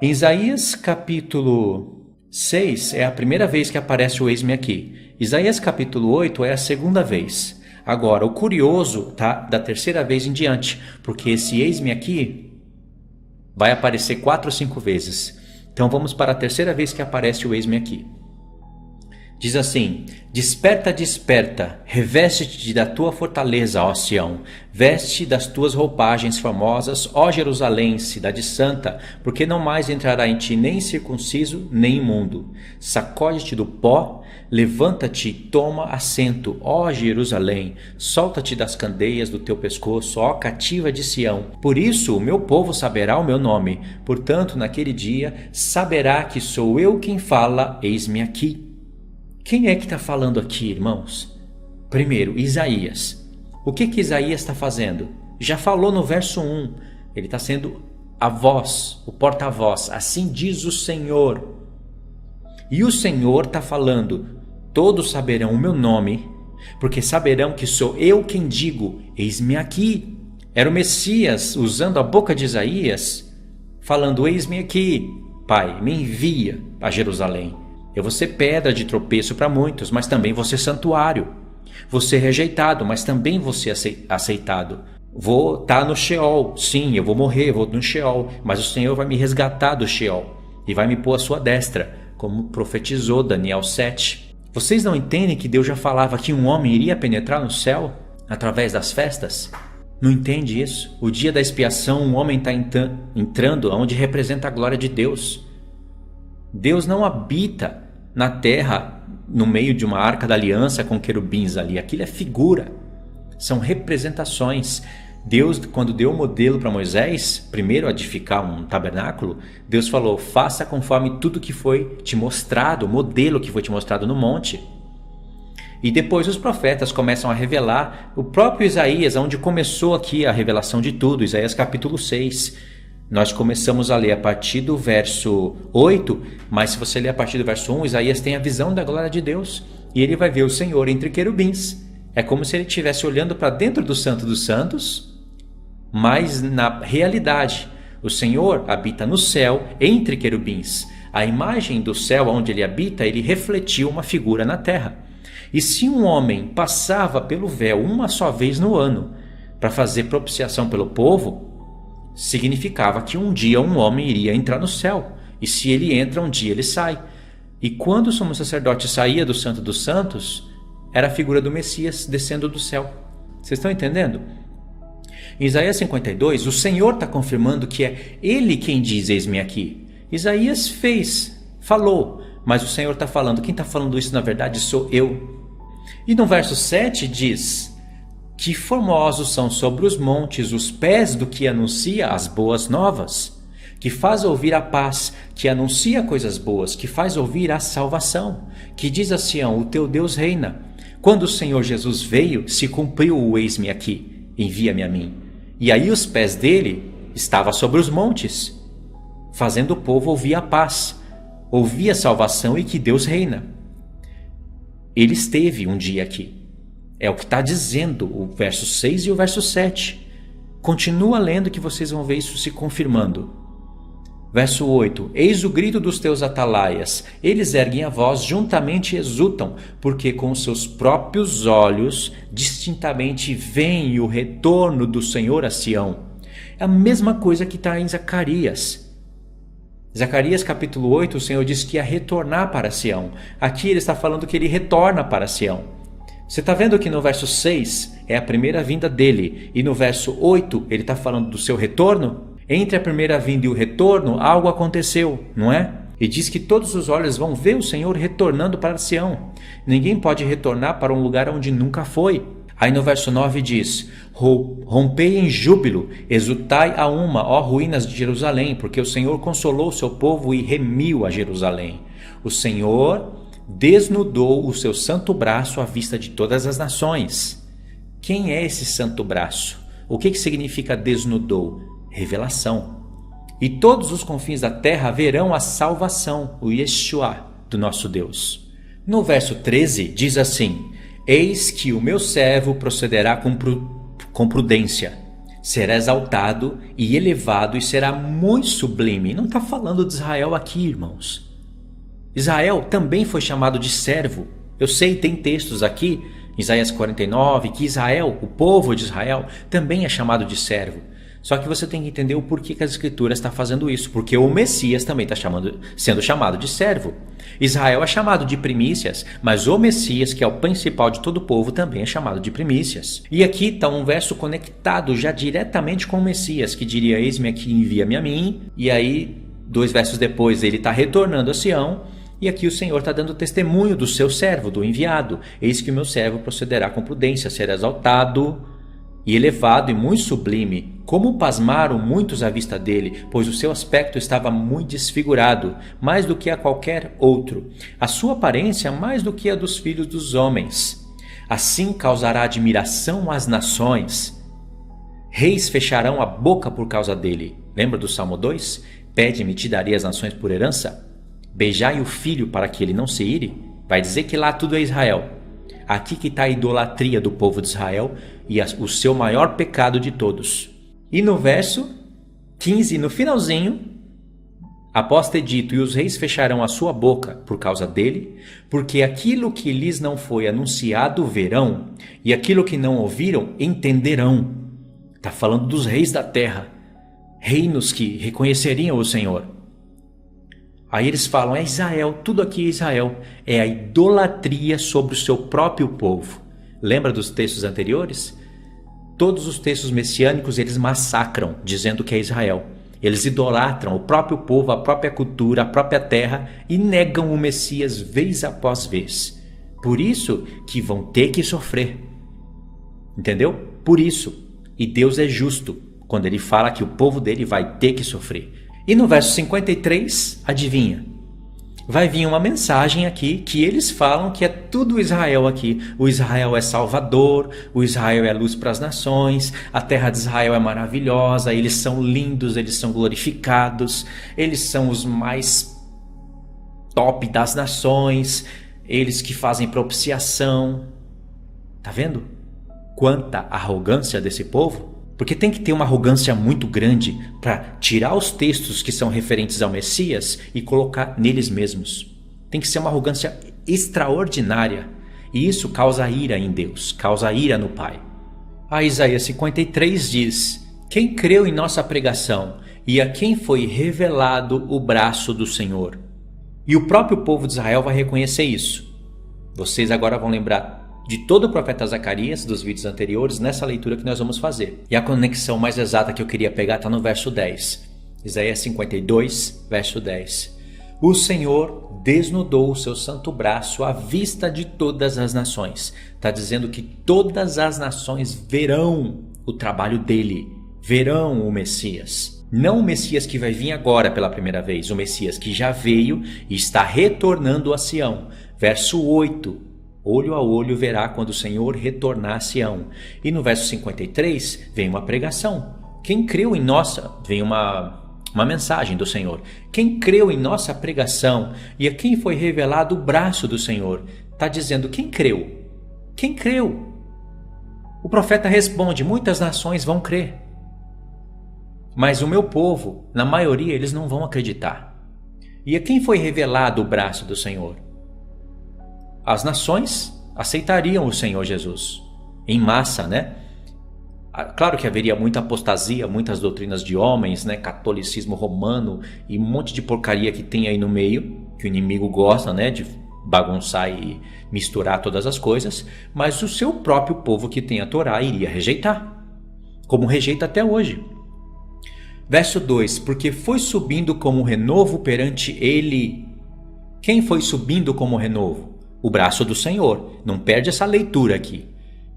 Em Isaías capítulo 6 é a primeira vez que aparece o eis-me aqui. Isaías capítulo 8 é a segunda vez. Agora, o curioso tá da terceira vez em diante, porque esse eis-me aqui vai aparecer 4 ou 5 vezes. Então vamos para a terceira vez que aparece o eis-me aqui. Diz assim: desperta, desperta, reveste-te da tua fortaleza, ó Sião, veste das tuas roupagens formosas, ó Jerusalém, cidade santa, porque não mais entrará em ti nem circunciso, nem imundo. Sacode-te do pó, levanta-te, toma assento, ó Jerusalém, solta-te das candeias do teu pescoço, ó cativa de Sião. Por isso o meu povo saberá o meu nome, portanto naquele dia saberá que sou eu quem fala, eis-me aqui. Quem é que está falando aqui, irmãos? Primeiro, Isaías. O que Isaías está fazendo? Já falou no verso 1. Ele está sendo a voz, o porta-voz. Assim diz o Senhor. E o Senhor está falando: todos saberão o meu nome, porque saberão que sou eu quem digo, eis-me aqui. Era o Messias usando a boca de Isaías, falando: eis-me aqui, Pai, me envia a Jerusalém. Eu vou ser pedra de tropeço para muitos, mas também vou ser santuário. Vou ser rejeitado, mas também vou ser aceitado. Vou estar no Sheol. Sim, eu vou morrer, vou no Sheol. Mas o Senhor vai me resgatar do Sheol e vai me pôr à sua destra, como profetizou Daniel 7. Vocês não entendem que Deus já falava que um homem iria penetrar no céu através das festas? Não entende isso? O dia da expiação, um homem está entrando onde representa a glória de Deus. Deus não habita na terra no meio de uma arca da aliança com querubins ali. Aquilo é figura. São representações. Deus, quando deu o modelo para Moisés, primeiro edificar um tabernáculo, Deus falou: faça conforme tudo que foi te mostrado, o modelo que foi te mostrado no monte. E depois os profetas começam a revelar. O próprio Isaías, onde começou aqui a revelação de tudo, Isaías capítulo 6. Nós começamos a ler a partir do verso 8, mas se você ler a partir do verso 1, Isaías tem a visão da glória de Deus. E ele vai ver o Senhor entre querubins. É como se ele estivesse olhando para dentro do Santo dos Santos, mas na realidade, o Senhor habita no céu entre querubins. A imagem do céu onde ele habita, ele refletiu uma figura na terra. E se um homem passava pelo véu uma só vez no ano para fazer propiciação pelo povo, significava que um dia um homem iria entrar no céu. E se ele entra, um dia ele sai. E quando o sumo sacerdote saía do Santo dos Santos, era a figura do Messias descendo do céu. Vocês estão entendendo? Em Isaías 52, o Senhor está confirmando que é Ele quem diz, eis-me aqui. Isaías falou, mas o Senhor está falando. Quem está falando isso na verdade sou eu. E no verso 7 diz: que formosos são sobre os montes os pés do que anuncia as boas novas, que faz ouvir a paz, que anuncia coisas boas, que faz ouvir a salvação, que diz a Sião: o teu Deus reina. Quando o Senhor Jesus veio, se cumpriu o eis-me aqui, envia-me a mim. E aí os pés dele estavam sobre os montes, fazendo o povo ouvir a paz, ouvir a salvação e que Deus reina. Ele esteve um dia aqui. É o que está dizendo o verso 6 e o verso 7. Continua lendo que vocês vão ver isso se confirmando. Verso 8. Eis o grito dos teus atalaias. Eles erguem a voz, juntamente exultam, porque com seus próprios olhos distintamente veem o retorno do Senhor a Sião. É a mesma coisa que está em Zacarias. Zacarias capítulo 8, o Senhor diz que ia retornar para Sião. Aqui ele está falando que ele retorna para Sião. Você está vendo que no verso 6 é a primeira vinda dele, e no verso 8 ele está falando do seu retorno? Entre a primeira vinda e o retorno, algo aconteceu, não é? E diz que todos os olhos vão ver o Senhor retornando para Sião. Ninguém pode retornar para um lugar onde nunca foi. Aí no verso 9 diz: rompei em júbilo, exultai a uma, ó ruínas de Jerusalém, porque o Senhor consolou o seu povo e remiu a Jerusalém. O Senhor desnudou o seu santo braço à vista de todas as nações. Quem é esse santo braço? O que significa desnudou? Revelação. E todos os confins da terra verão a salvação, o Yeshua, do nosso Deus. No verso 13 diz assim: eis que o meu servo procederá com prudência, será exaltado e elevado e será muito sublime. Não está falando de Israel aqui, irmãos. Israel também foi chamado de servo. Eu sei, tem textos aqui, Isaías 49, que Israel, o povo de Israel, também é chamado de servo. Só que você tem que entender o porquê que as escrituras estão fazendo isso, porque o Messias também está sendo chamado de servo. Israel é chamado de primícias, mas o Messias, que é o principal de todo o povo, também é chamado de primícias. E aqui está um verso conectado já diretamente com o Messias, que diria: eis-me aqui, envia-me a mim. E aí, 2 versos depois, ele está retornando a Sião. E aqui o Senhor está dando testemunho do seu servo, do enviado. Eis que o meu servo procederá com prudência, será exaltado e elevado e muito sublime. Como pasmaram muitos à vista dele, pois o seu aspecto estava muito desfigurado, mais do que a qualquer outro. A sua aparência mais do que a dos filhos dos homens. Assim causará admiração às nações. Reis fecharão a boca por causa dele. Lembra do Salmo 2? Pede-me, te darei as nações por herança. Beijai o filho para que ele não se ire. Vai dizer que lá tudo é Israel. Aqui que está a idolatria do povo de Israel e o seu maior pecado de todos. E no verso 15, no finalzinho, após ter dito: e os reis fecharão a sua boca por causa dele, porque aquilo que lhes não foi anunciado verão, e aquilo que não ouviram entenderão. Está falando dos reis da terra, reinos que reconheceriam o Senhor. Aí eles falam: é Israel, tudo aqui é Israel. É a idolatria sobre o seu próprio povo. Lembra dos textos anteriores? Todos os textos messiânicos eles massacram, dizendo que é Israel. Eles idolatram o próprio povo, a própria cultura, a própria terra e negam o Messias vez após vez. Por isso que vão ter que sofrer. Entendeu? Por isso. E Deus é justo quando ele fala que o povo dele vai ter que sofrer. E no verso 53, adivinha? Vai vir uma mensagem aqui que eles falam que é tudo Israel aqui. O Israel é salvador, o Israel é luz para as nações, a terra de Israel é maravilhosa, eles são lindos, eles são glorificados, eles são os mais top das nações, eles que fazem propiciação. Tá vendo? Quanta arrogância desse povo. Porque tem que ter uma arrogância muito grande para tirar os textos que são referentes ao Messias e colocar neles mesmos. Tem que ser uma arrogância extraordinária. E isso causa ira em Deus, causa ira no Pai. A Isaías 53 diz: quem creu em nossa pregação e a quem foi revelado o braço do Senhor. E o próprio povo de Israel vai reconhecer isso. Vocês agora vão lembrar de todo o profeta Zacarias, dos vídeos anteriores, nessa leitura que nós vamos fazer. E a conexão mais exata que eu queria pegar está no verso 10. Isaías 52, verso 10. O Senhor desnudou o seu santo braço à vista de todas as nações. Está dizendo que todas as nações verão o trabalho dele, verão o Messias. Não o Messias que vai vir agora pela primeira vez, o Messias que já veio e está retornando a Sião. Verso 8. Olho a olho verá quando o Senhor retornar a Sião. E no verso 53 vem uma pregação. Quem creu em nossa... Vem uma mensagem do Senhor. Quem creu em nossa pregação e a quem foi revelado o braço do Senhor. Está dizendo quem creu. Quem creu? O profeta responde: muitas nações vão crer. Mas o meu povo, na maioria, eles não vão acreditar. E a quem foi revelado o braço do Senhor? As nações aceitariam o Senhor Jesus em massa, né? Claro que haveria muita apostasia, muitas doutrinas de homens, né? Catolicismo romano e um monte de porcaria que tem aí no meio, que o inimigo gosta, né? De bagunçar e misturar todas as coisas, mas o seu próprio povo que tem a Torá iria rejeitar, como rejeita até hoje. Verso 2: porque foi subindo como renovo perante ele. Quem foi subindo como renovo? O braço do Senhor. Não perde essa leitura aqui.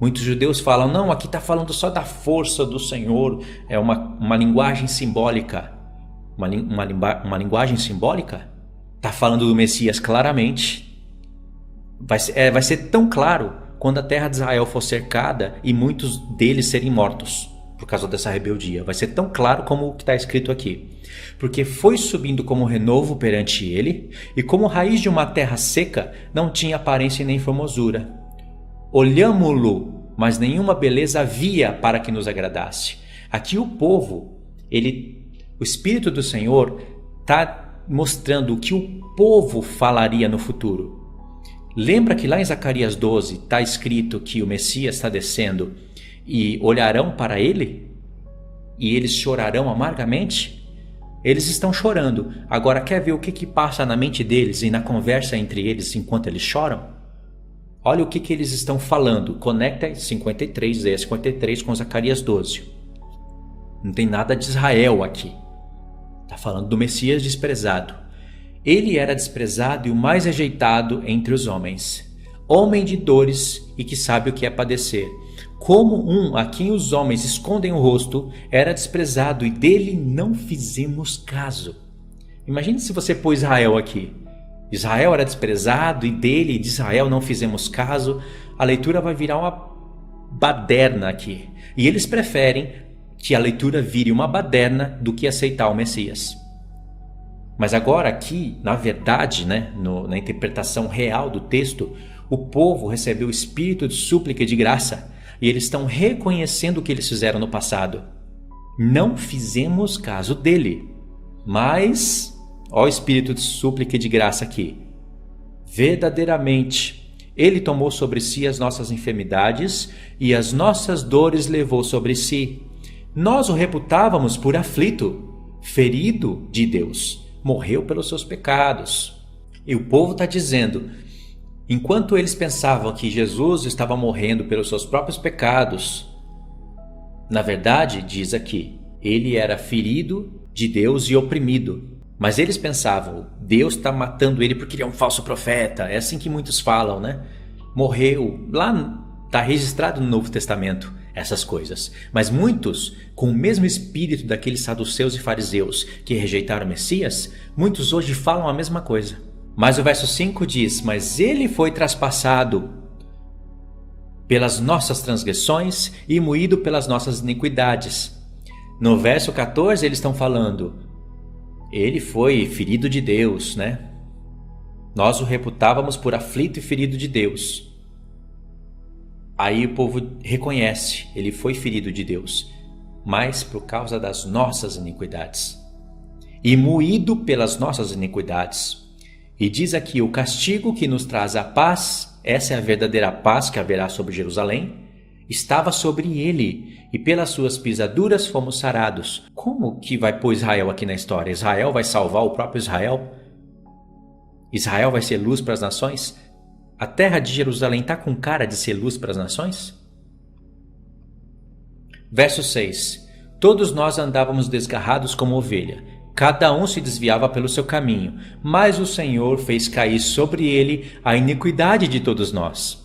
Muitos judeus falam: não, aqui está falando só da força do Senhor. É uma linguagem simbólica. Uma linguagem simbólica? Está falando do Messias claramente. Vai ser tão claro quando a terra de Israel for cercada e muitos deles serem mortos por causa dessa rebeldia. Vai ser tão claro como o que está escrito aqui. Porque foi subindo como renovo perante ele, e como raiz de uma terra seca, não tinha aparência nem formosura. Olhámo-lo, mas nenhuma beleza havia para que nos agradasse. Aqui o povo, o Espírito do Senhor está mostrando o que o povo falaria no futuro. Lembra que lá em Zacarias 12 está escrito que o Messias está descendo e olharão para ele e eles chorarão amargamente? Eles estão chorando. Agora quer ver o que passa na mente deles e na conversa entre eles enquanto eles choram? Olha o que eles estão falando. Conecta 53, Isaías 53 com Zacarias 12. Não tem nada de Israel aqui. Está falando do Messias desprezado. Ele era desprezado e o mais rejeitado entre os homens. Homem de dores e que sabe o que é padecer. Como um a quem os homens escondem o rosto, era desprezado e dele não fizemos caso. Imagine se você pôs Israel aqui. Israel era desprezado e dele, de Israel, não fizemos caso. A leitura vai virar uma baderna aqui. E eles preferem que a leitura vire uma baderna do que aceitar o Messias. Mas agora aqui, na verdade, na interpretação real do texto, o povo recebeu o espírito de súplica e de graça. E eles estão reconhecendo o que eles fizeram no passado. Não fizemos caso dele. Mas, ó, o espírito de súplica e de graça aqui. Verdadeiramente, ele tomou sobre si as nossas enfermidades e as nossas dores levou sobre si. Nós o reputávamos por aflito, ferido de Deus. Morreu pelos seus pecados. E o povo está dizendo, enquanto eles pensavam que Jesus estava morrendo pelos seus próprios pecados, na verdade, diz aqui, ele era ferido de Deus e oprimido. Mas eles pensavam, Deus está matando ele porque ele é um falso profeta. É assim que muitos falam, né? Morreu. Lá está registrado no Novo Testamento essas coisas. Mas muitos, com o mesmo espírito daqueles saduceus e fariseus que rejeitaram o Messias, muitos hoje falam a mesma coisa. Mas o verso 5 diz, mas ele foi traspassado pelas nossas transgressões e moído pelas nossas iniquidades. No verso 14 eles estão falando, ele foi ferido de Deus, né? Nós o reputávamos por aflito e ferido de Deus. Aí o povo reconhece, ele foi ferido de Deus, mas por causa das nossas iniquidades. E moído pelas nossas iniquidades. E diz aqui, o castigo que nos traz a paz, essa é a verdadeira paz que haverá sobre Jerusalém, estava sobre ele, e pelas suas pisaduras fomos sarados. Como que vai pôr Israel aqui na história? Israel vai salvar o próprio Israel? Israel vai ser luz para as nações? A terra de Jerusalém está com cara de ser luz para as nações? Verso 6. Todos nós andávamos desgarrados como ovelha. Cada um se desviava pelo seu caminho, mas o Senhor fez cair sobre ele a iniquidade de todos nós.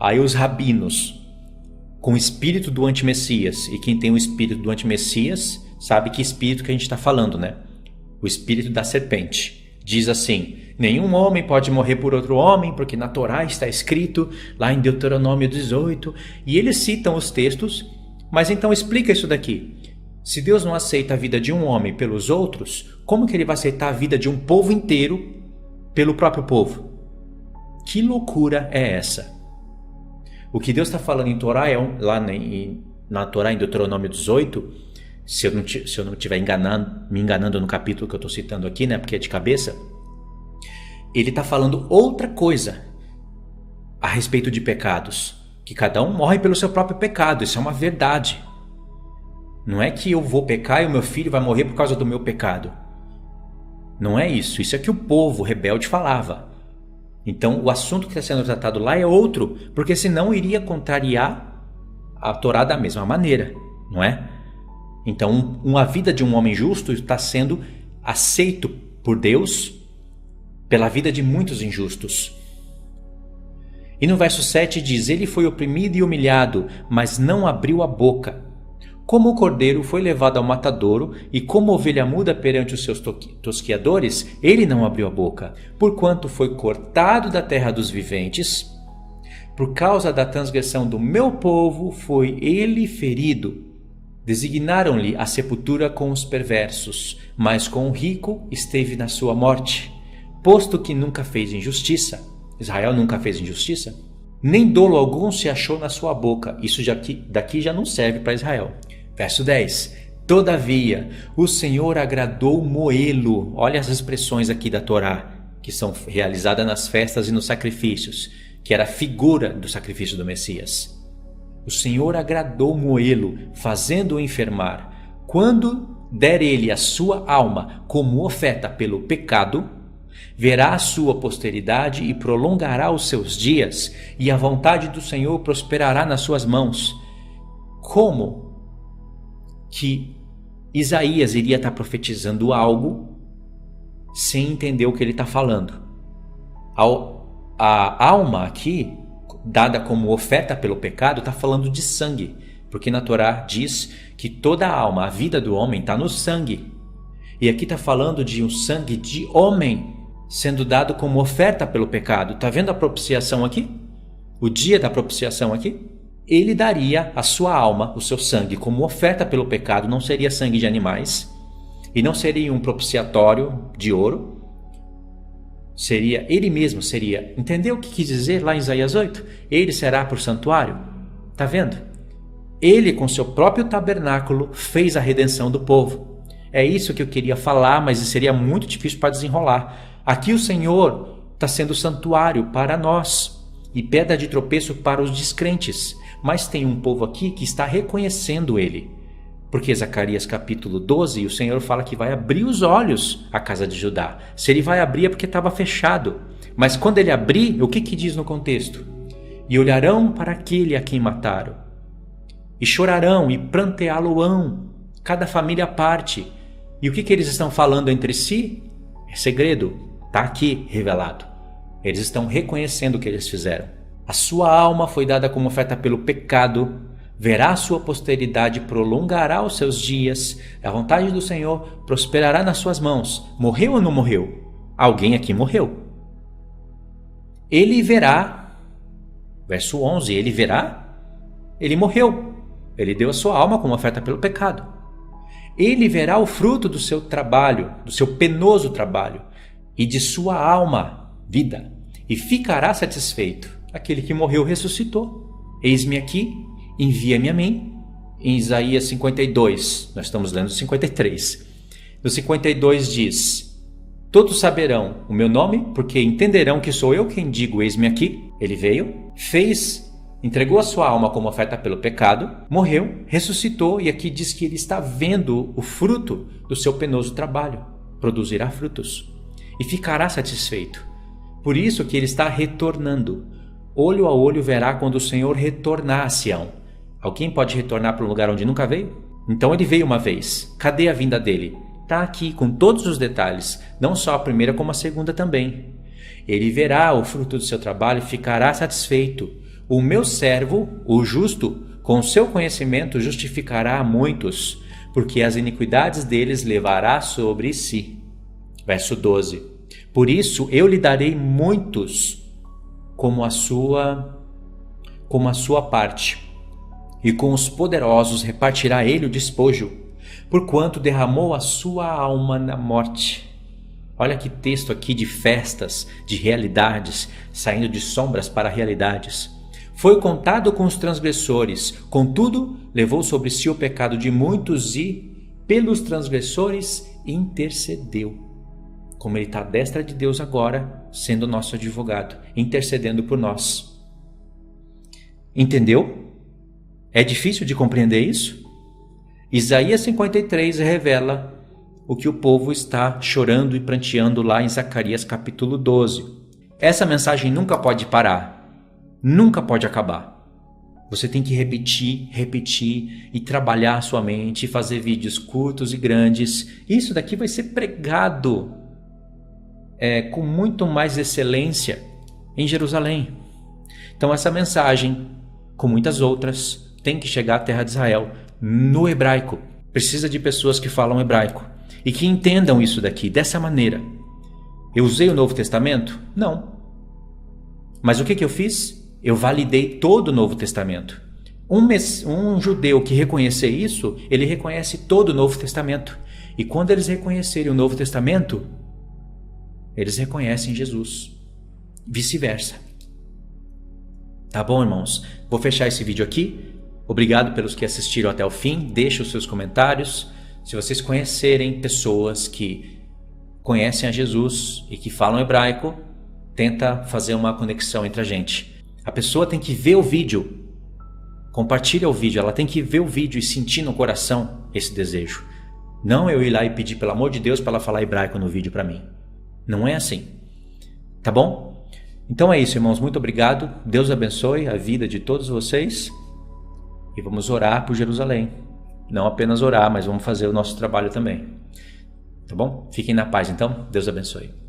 Aí os rabinos, com o espírito do antimessias, e quem tem o espírito do antimessias, sabe que espírito que a gente está falando, né? O espírito da serpente. Diz assim, nenhum homem pode morrer por outro homem, porque na Torá está escrito, lá em Deuteronômio 18, e eles citam os textos, mas então explica isso daqui. Se Deus não aceita a vida de um homem pelos outros, como que ele vai aceitar a vida de um povo inteiro pelo próprio povo? Que loucura é essa? O que Deus está falando em Torá, na Torá em Deuteronômio 18, se eu não estiver me enganando no capítulo que eu estou citando aqui, né, porque é de cabeça, ele está falando outra coisa a respeito de pecados, que cada um morre pelo seu próprio pecado, isso é uma verdade. Não é que eu vou pecar e o meu filho vai morrer por causa do meu pecado. Não é isso. Isso é que o povo rebelde falava. Então o assunto que está sendo tratado lá é outro, porque senão iria contrariar a Torá da mesma maneira, não é? Então a vida de um homem justo está sendo aceito por Deus pela vida de muitos injustos. E no verso 7 diz, ele foi oprimido e humilhado, mas não abriu a boca. Como o cordeiro foi levado ao matadouro, e como ovelha muda perante os seus tosquiadores, ele não abriu a boca, porquanto foi cortado da terra dos viventes. Por causa da transgressão do meu povo, foi ele ferido. Designaram-lhe a sepultura com os perversos, mas com o rico esteve na sua morte, posto que nunca fez injustiça. Israel nunca fez injustiça? Nem dolo algum se achou na sua boca. Isso daqui já não serve para Israel. Verso 10. Todavia, o Senhor agradou moê-lo. Olha as expressões aqui da Torá, que são realizadas nas festas e nos sacrifícios, que era a figura do sacrifício do Messias. O Senhor agradou moê-lo, fazendo-o enfermar. Quando der ele a sua alma como oferta pelo pecado, verá a sua posteridade e prolongará os seus dias, e a vontade do Senhor prosperará nas suas mãos. Como que Isaías iria estar profetizando algo sem entender o que ele está falando? A alma aqui, dada como oferta pelo pecado, está falando de sangue, porque na Torá diz que toda a alma, a vida do homem, está no sangue. E aqui está falando de um sangue de homem sendo dado como oferta pelo pecado. Está vendo a propiciação aqui? O dia da propiciação aqui? Ele daria a sua alma, o seu sangue, como oferta pelo pecado. Não seria sangue de animais e não seria um propiciatório de ouro. Seria ele mesmo, seria. Entendeu o que quis dizer lá em Isaías 8? Ele será por santuário. Está vendo? Ele, com seu próprio tabernáculo, fez a redenção do povo. É isso que eu queria falar, mas seria muito difícil para desenrolar. Aqui o Senhor está sendo santuário para nós e pedra de tropeço para os descrentes. Mas tem um povo aqui que está reconhecendo ele. Porque Zacarias capítulo 12, o Senhor fala que vai abrir os olhos à casa de Judá. Se ele vai abrir é porque estava fechado. Mas quando ele abrir, o que diz no contexto? E olharão para aquele a quem mataram. E chorarão e pranteá-lo-ão, cada família à parte. E o que eles estão falando entre si? É segredo. Está aqui revelado. Eles estão reconhecendo o que eles fizeram. A sua alma foi dada como oferta pelo pecado, verá a sua posteridade, prolongará os seus dias, a vontade do Senhor prosperará nas suas mãos. Morreu ou não morreu? Alguém aqui morreu. Ele verá, verso 11, ele verá, ele morreu. Ele deu a sua alma como oferta pelo pecado. Ele verá o fruto do seu trabalho, do seu penoso trabalho, e de sua alma, vida, e ficará satisfeito. Aquele que morreu ressuscitou. Eis-me aqui, envia-me a mim. Em Isaías 52, nós estamos lendo 53. No 52 diz: todos saberão o meu nome, porque entenderão que sou eu quem digo eis-me aqui. Ele veio, entregou a sua alma como oferta pelo pecado, morreu, ressuscitou, e aqui diz que ele está vendo o fruto do seu penoso trabalho. Produzirá frutos e ficará satisfeito. Por isso que ele está retornando. Olho a olho verá quando o Senhor retornar a Sião. Alguém pode retornar para um lugar onde nunca veio? Então ele veio uma vez. Cadê a vinda dele? Está aqui com todos os detalhes, não só a primeira como a segunda também. Ele verá o fruto do seu trabalho e ficará satisfeito. O meu servo, o justo, com seu conhecimento justificará a muitos, porque as iniquidades deles levará sobre si. Verso 12. Por isso eu lhe darei muitos como a sua parte, e com os poderosos repartirá ele o despojo, porquanto derramou a sua alma na morte. Olha que texto aqui de festas, de realidades, saindo de sombras para realidades. Foi contado com os transgressores, contudo levou sobre si o pecado de muitos e, pelos transgressores, intercedeu. Como ele está à destra de Deus agora, sendo nosso advogado, intercedendo por nós. Entendeu? É difícil de compreender isso? Isaías 53 revela o que o povo está chorando e pranteando lá em Zacarias capítulo 12. Essa mensagem nunca pode parar, nunca pode acabar. Você tem que repetir e trabalhar a sua mente, fazer vídeos curtos e grandes. Isso daqui vai ser pregado com muito mais excelência em Jerusalém. Então essa mensagem, com muitas outras, tem que chegar à terra de Israel no hebraico. Precisa de pessoas que falam hebraico e que entendam isso daqui dessa maneira. Eu usei o Novo Testamento? Não. Mas o que eu fiz? Eu validei todo o Novo Testamento. Um judeu que reconhecer isso, ele reconhece todo o Novo Testamento. E quando eles reconhecerem o Novo Testamento, eles reconhecem Jesus. Vice-versa. Tá bom, irmãos? Vou fechar esse vídeo aqui. Obrigado pelos que assistiram até o fim. Deixe os seus comentários. Se vocês conhecerem pessoas que conhecem a Jesus e que falam hebraico, tenta fazer uma conexão entre a gente. A pessoa tem que ver o vídeo. Compartilha o vídeo. Ela tem que ver o vídeo e sentir no coração esse desejo. Não eu ir lá e pedir, pelo amor de Deus, para ela falar hebraico no vídeo para mim. Não é assim. Tá bom? Então é isso, irmãos. Muito obrigado. Deus abençoe a vida de todos vocês. E vamos orar por Jerusalém. Não apenas orar, mas vamos fazer o nosso trabalho também. Tá bom? Fiquem na paz, então. Deus abençoe.